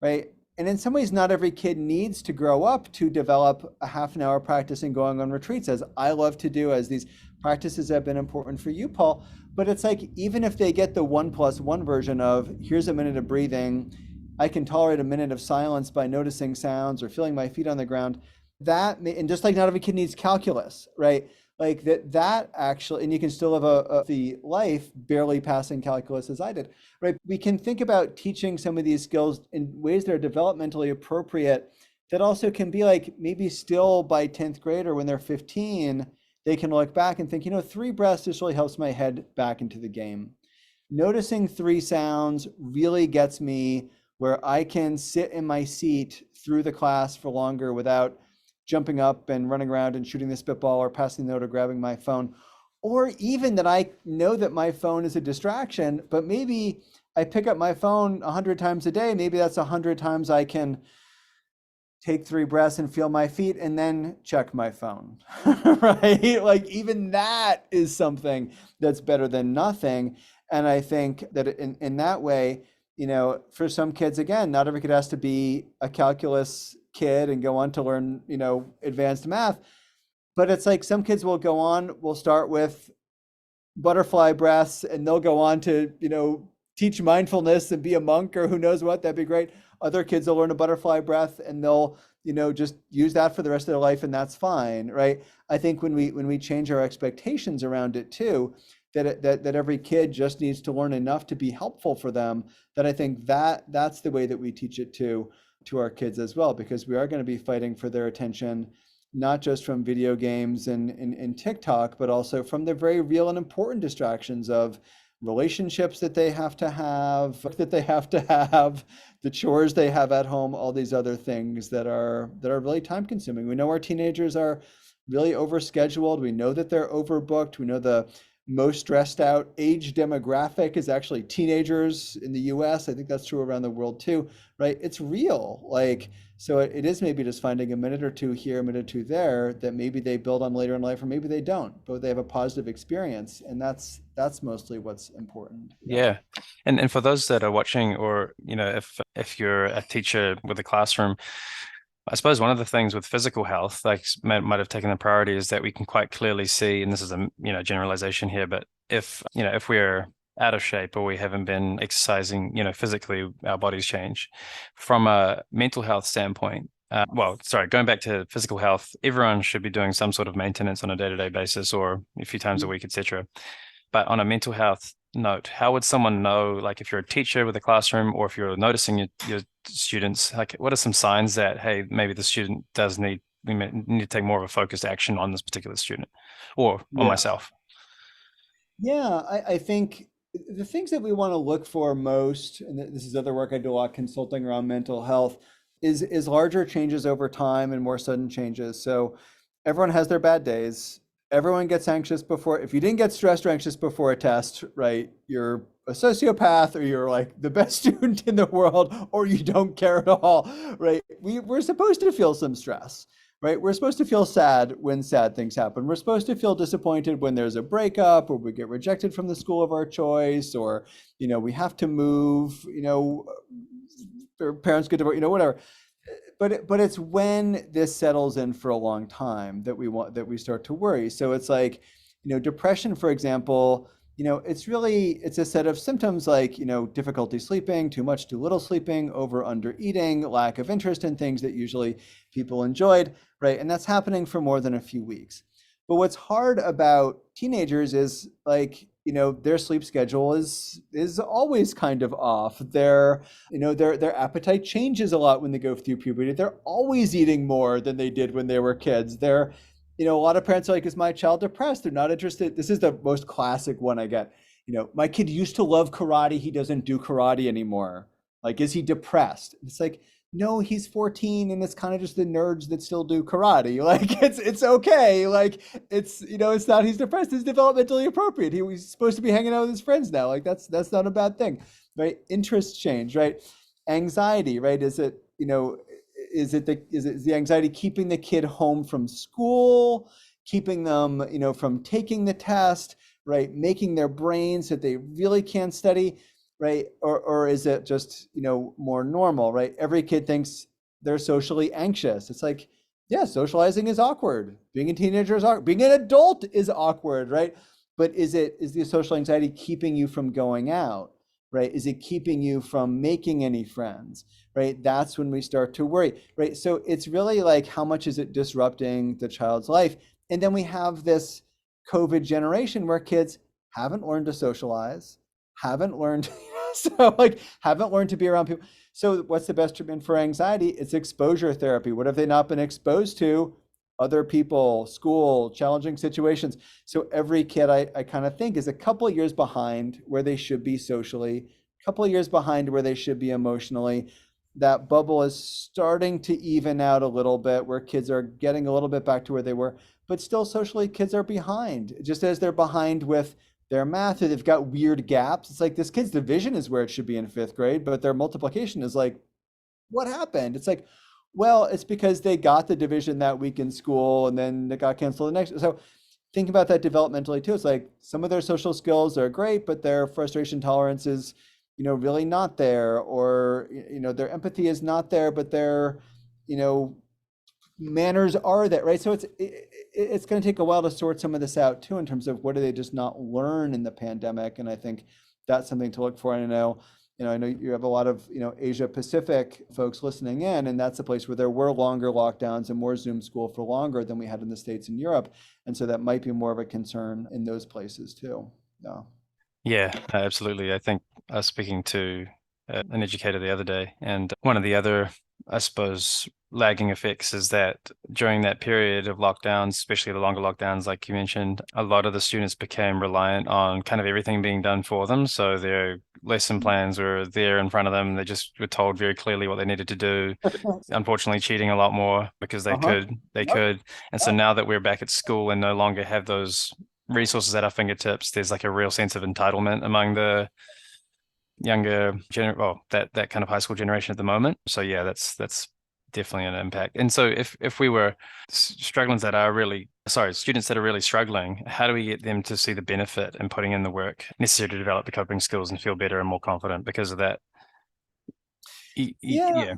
right? And in some ways, not every kid needs to grow up to develop a half an hour practicing going on retreats, as I love to do, as these practices have been important for you, Paul. But it's like, even if they get the 1 + 1 version of, here's a minute of breathing, I can tolerate a minute of silence by noticing sounds or feeling my feet on the ground, and just like not every kid needs calculus, right? Like that actually, and you can still live the life barely passing calculus as I did, right? We can think about teaching some of these skills in ways that are developmentally appropriate that also can be like maybe still by 10th grade or when they're 15, they can look back and think, 3 breaths just really helps my head back into the game. Noticing 3 sounds really gets me where I can sit in my seat through the class for longer without jumping up and running around and shooting the spitball or passing the note or grabbing my phone. Or even that I know that my phone is a distraction, but maybe I pick up my phone 100 times a day. Maybe that's 100 times I can take 3 breaths and feel my feet and then check my phone, right? Like even that is something that's better than nothing. And I think that in that way, for some kids, again, not every kid has to be a calculus kid and go on to learn, advanced math. But it's like some kids will start with butterfly breaths and they'll go on to, teach mindfulness and be a monk or who knows what, that'd be great. Other kids will learn a butterfly breath and they'll, just use that for the rest of their life and that's fine, right? I think when we change our expectations around it too, that every kid just needs to learn enough to be helpful for them, that I think that's the way that we teach it to our kids as well, because we are going to be fighting for their attention, not just from video games and TikTok, but also from the very real and important distractions of relationships that they have to have, the chores they have at home, all these other things that are really time consuming. We know our teenagers are really overscheduled. We know that they're overbooked. We know the most stressed out age demographic is actually teenagers in the US. I think that's true around the world too, right? It's real. So it is maybe just finding a minute or two here, a minute or two there that maybe they build on later in life, or maybe they don't, but they have a positive experience. And that's mostly what's important. Yeah. And for those that are watching, or, if you're a teacher with a classroom, I suppose one of the things with physical health, like might have taken the priority, is that we can quite clearly see, and this is a generalization here, but if we're out of shape or we haven't been exercising, physically, our bodies change. From a mental health standpoint, going back to physical health, everyone should be doing some sort of maintenance on a day-to-day basis or a few times a week, etc. But on a mental health note, how would someone know, like if you're a teacher with a classroom or if you're noticing your students, like what are some signs that, hey, maybe the student we need to take more of a focused action on this particular student or on myself? Yeah, I think the things that we want to look for most, and this is other work I do a lot consulting around mental health, is larger changes over time and more sudden changes. So everyone has their bad days. Everyone gets anxious before. If you didn't get stressed or anxious before a test, right, you're a sociopath, or you're like the best student in the world, or you don't care at all, right? We're supposed to feel some stress, right? We're supposed to feel sad when sad things happen. We're supposed to feel disappointed when there's a breakup, or we get rejected from the school of our choice, or, we have to move, or parents get divorced, whatever. But it's when this settles in for a long time that we start to worry. So it's like, depression, for example, it's a set of symptoms like, difficulty sleeping, too much, too little sleeping, over, under eating, lack of interest in things that usually people enjoyed, right? And that's happening for more than a few weeks. But what's hard about teenagers is like, their sleep schedule is always kind of off. Their appetite changes a lot when they go through puberty. They're always eating more than they did when they were kids. A lot of parents are like, is my child depressed? They're not interested. This is the most classic one I get. My kid used to love karate. He doesn't do karate anymore. Like, is he depressed? It's like, no, he's 14 and it's kind of just the nerds that still do karate. Like, it's okay. Like, it's not he's depressed. It's developmentally appropriate. He's supposed to be hanging out with his friends now. Like, that's not a bad thing, right? Interests change, right? Anxiety, right? Is the anxiety keeping the kid home from school, keeping them, from taking the test, right? Making their brains so that they really can't study, right? Or is it just, more normal, right? Every kid thinks they're socially anxious. It's like, yeah, socializing is awkward. Being a teenager is awkward. Being an adult is awkward, right? But is the social anxiety keeping you from going out, right? Is it keeping you from making any friends, right? That's when we start to worry, right? So it's really like, how much is it disrupting the child's life? And then we have this COVID generation where kids haven't learned to socialize, haven't learned So like haven't learned to be around people. So what's the best treatment for anxiety? It's exposure therapy. What have they not been exposed to? Other people, school, challenging situations. So every kid I kind of think is a couple of years behind where they should be socially, a couple of years behind where they should be emotionally. That bubble is starting to even out a little bit where kids are getting a little bit back to where they were, but still socially kids are behind. Just as they're behind with their math, or they've got weird gaps. It's like this kid's division is where it should be in fifth grade, but their multiplication is like, what happened? It's like, well, it's because they got the division that week in school and then it got canceled the next. So think about that developmentally too. It's like some of their social skills are great, but their frustration tolerance is, really not there, or, their empathy is not there, but their, manners are there, right? So it's going to take a while to sort some of this out too, in terms of what do they just not learn in the pandemic. And I think that's something to look for. And I know you have a lot of, Asia Pacific folks listening in, and that's a place where there were longer lockdowns and more Zoom school for longer than we had in the States and Europe. And so that might be more of a concern in those places too. Yeah. Yeah, absolutely. I think I was speaking to an educator the other day, and one of the other, I suppose, lagging effects is that during that period of lockdowns, especially the longer lockdowns, like you mentioned, a lot of the students became reliant on kind of everything being done for them. So their lesson plans were there in front of them. They just were told very clearly what they needed to do. Unfortunately, cheating a lot more because they could. Yep. And so now that we're back at school and no longer have those resources at our fingertips, there's like a real sense of entitlement among the younger that kind of high school generation at the moment. So yeah, that's definitely an impact. And so if we were students that are really struggling, how do we get them to see the benefit in putting in the work necessary to develop the coping skills and feel better and more confident because of that? Yeah.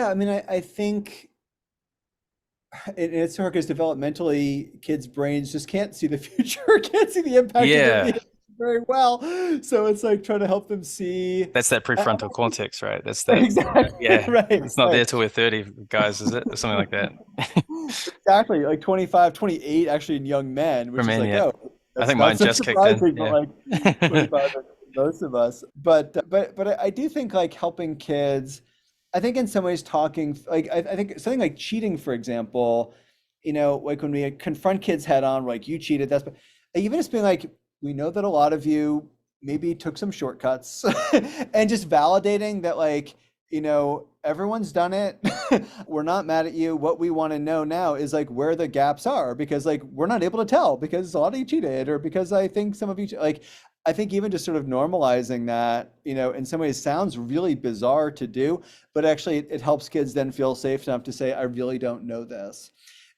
I mean, I think it's hard because developmentally, kids' brains just can't see the future, can't see the impact of their behavior very well. So it's like trying to help them see. That's that prefrontal cortex, right? That's that. Exactly. Yeah. Right. It's not there till we're 30, guys, is it? Or something like that. Exactly. Like 25, 28 actually in young men, which For is men, like, yeah. oh, I that's think not mine so just kicked in. surprising, Yeah. but like 25 for most of us. But I do think like helping kids, I think in some ways talking, like I think something like cheating, for example, like when we confront kids head on, like you cheated, that's, but even just being like, we know that a lot of you maybe took some shortcuts and just validating that, like, everyone's done it. We're not mad at you. What we want to know now is like where the gaps are, because like we're not able to tell because a lot of you cheated, or because I think some of you, like, I think even just sort of normalizing that, in some ways sounds really bizarre to do, but actually it helps kids then feel safe enough to say, I really don't know this.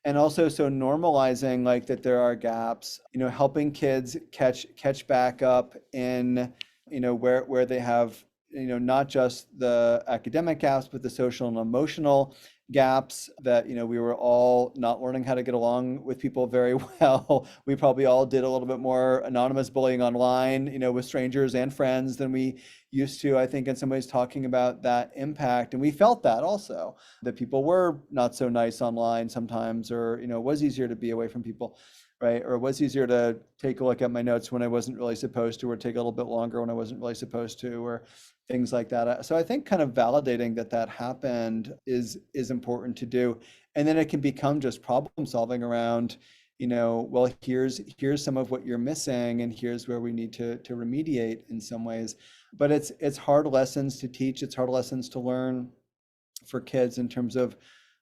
And also, so normalizing like that there are gaps, helping kids catch back up in, where they have, not just the academic gaps, but the social and emotional gaps that, we were all not learning how to get along with people very well. We probably all did a little bit more anonymous bullying online, with strangers and friends than we used to, I think, in some ways, talking about that impact. And we felt that also, that people were not so nice online sometimes, or, it was easier to be away from people, right? Or it was easier to take a look at my notes when I wasn't really supposed to, or take a little bit longer when I wasn't really supposed to, or things like that. So I think kind of validating that happened is important to do. And then it can become just problem solving around, well, here's some of what you're missing, and here's where we need to remediate in some ways. But it's hard lessons to teach. It's hard lessons to learn for kids in terms of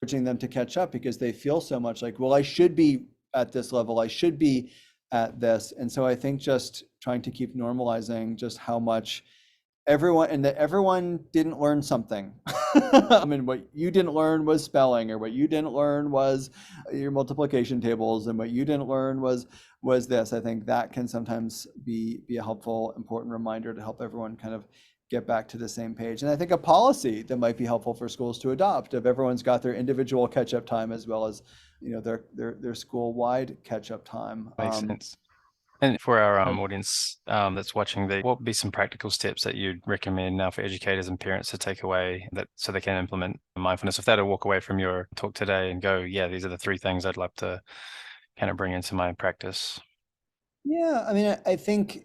urging them to catch up, because they feel so much like, well, I should be at this level. I should be at this. And so I think just trying to keep normalizing just how much everyone didn't learn something. I mean, what you didn't learn was spelling, or what you didn't learn was your multiplication tables, and what you didn't learn was this. I think that can sometimes be a helpful, important reminder to help everyone kind of get back to the same page. And I think a policy that might be helpful for schools to adopt, if everyone's got their individual catch-up time as well as, their school-wide catch-up time. Makes sense. And for our audience that's watching, what would be some practical steps that you'd recommend now for educators and parents to take away that so they can implement mindfulness? If they had to walk away from your talk today and go, yeah, these are the 3 things I'd love to kind of bring into my practice. Yeah, I mean, I think,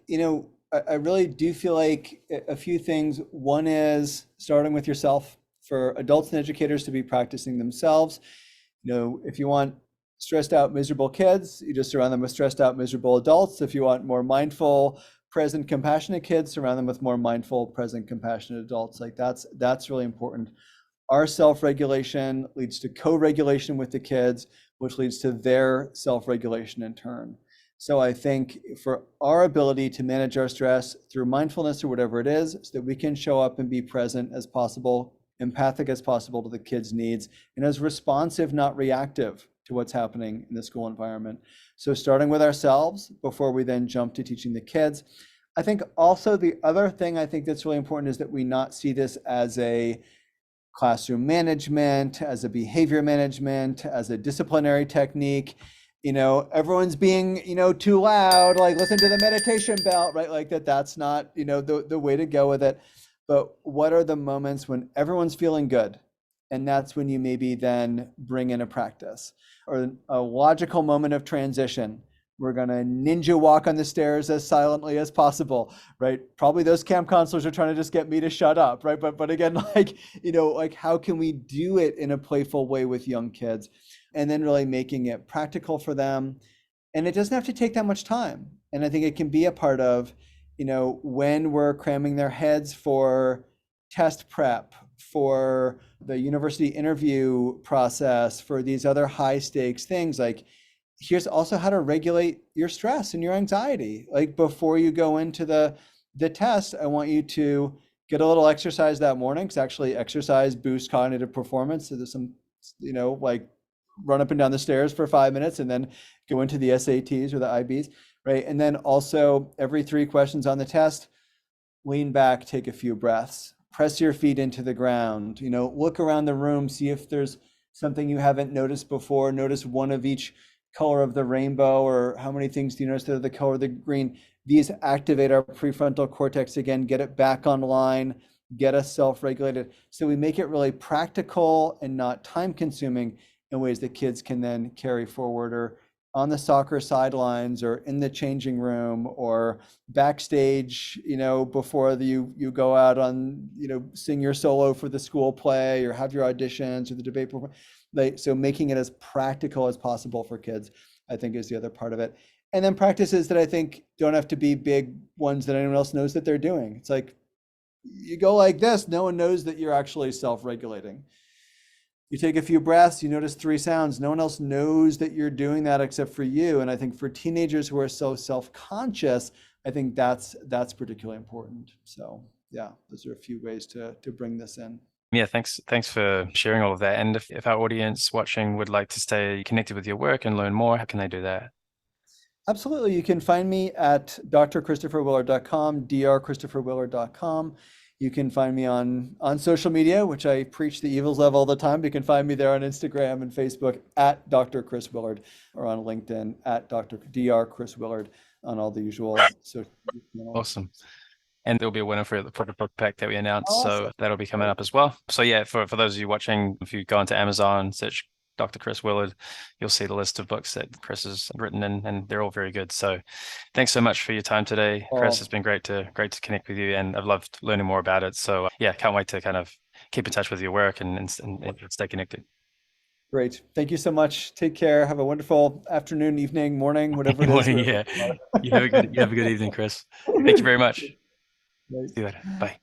I really do feel like a few things. One is starting with yourself, for adults and educators to be practicing themselves. If you want stressed out, miserable kids, you just surround them with stressed out, miserable adults. If you want more mindful, present, compassionate kids, surround them with more mindful, present, compassionate adults. Like that's really important. Our self-regulation leads to co-regulation with the kids, which leads to their self-regulation in turn. So I think for our ability to manage our stress through mindfulness or whatever it is, so that we can show up and be present as possible, empathic as possible to the kids' needs, and as responsive, not reactive to what's happening in the school environment. So starting with ourselves before we then jump to teaching the kids. I think also the other thing I think that's really important is that we not see this as a classroom management, as a behavior management, as a disciplinary technique. Everyone's being, too loud, like listen to the meditation bell, right? Like that's not, the way to go with it. But what are the moments when everyone's feeling good? And that's when you maybe then bring in a practice or a logical moment of transition. We're going to ninja walk on the stairs as silently as possible, right? Probably those camp counselors are trying to just get me to shut up, right? But again, how can we do it in a playful way with young kids? And then really making it practical for them. And it doesn't have to take that much time. And I think it can be a part of, when we're cramming their heads for test prep, for the university interview process, for these other high stakes things, like here's also how to regulate your stress and your anxiety. Like before you go into the test, I want you to get a little exercise that morning, because actually exercise boosts cognitive performance. So there's some, like run up and down the stairs for 5 minutes and then go into the SATs or the IBs, right? And then also every 3 questions on the test, lean back, take a few breaths, press your feet into the ground, look around the room, see if there's something you haven't noticed before. Notice one of each color of the rainbow, or how many things do you notice that are the color of the green? These activate our prefrontal cortex again, get it back online, get us self-regulated. So we make it really practical and not time consuming in ways that kids can then carry forward, or on the soccer sidelines, or in the changing room, or backstage, before you go out on, sing your solo for the school play, or have your auditions or the debate program. So making it as practical as possible for kids, I think, is the other part of it. And then practices that I think don't have to be big ones that anyone else knows that they're doing. It's like, you go like this, no one knows that you're actually self-regulating. You take a few breaths, you notice 3 sounds. No one else knows that you're doing that except for you. And I think for teenagers who are so self-conscious, I think that's particularly important. So yeah, those are a few ways to bring this in. Yeah, thanks for sharing all of that. And if our audience watching would like to stay connected with your work and learn more, how can they do that? Absolutely. You can find me at drchristopherwillard.com, drchristopherwillard.com. You can find me on social media, which I preach the evils of all the time. You can find me there on Instagram and Facebook at Dr. Chris Willard, or on LinkedIn at Dr. Chris Willard, on all the usual social media channels. Awesome. And there'll be a winner for the book pack that we announced. Awesome. So that'll be coming up as well. So yeah, for those of you watching, if you go into Amazon, search Dr. Chris Willard, you'll see the list of books that Chris has written, and they're all very good. So thanks so much for your time today, Chris. It's been great to connect with you, and I've loved learning more about it. So yeah, can't wait to kind of keep in touch with your work and stay connected. Great. Thank you so much. Take care. Have a wonderful afternoon, evening, morning, whatever it is. Yeah. You have a good evening, Chris. Thank you very much. See you later. Bye.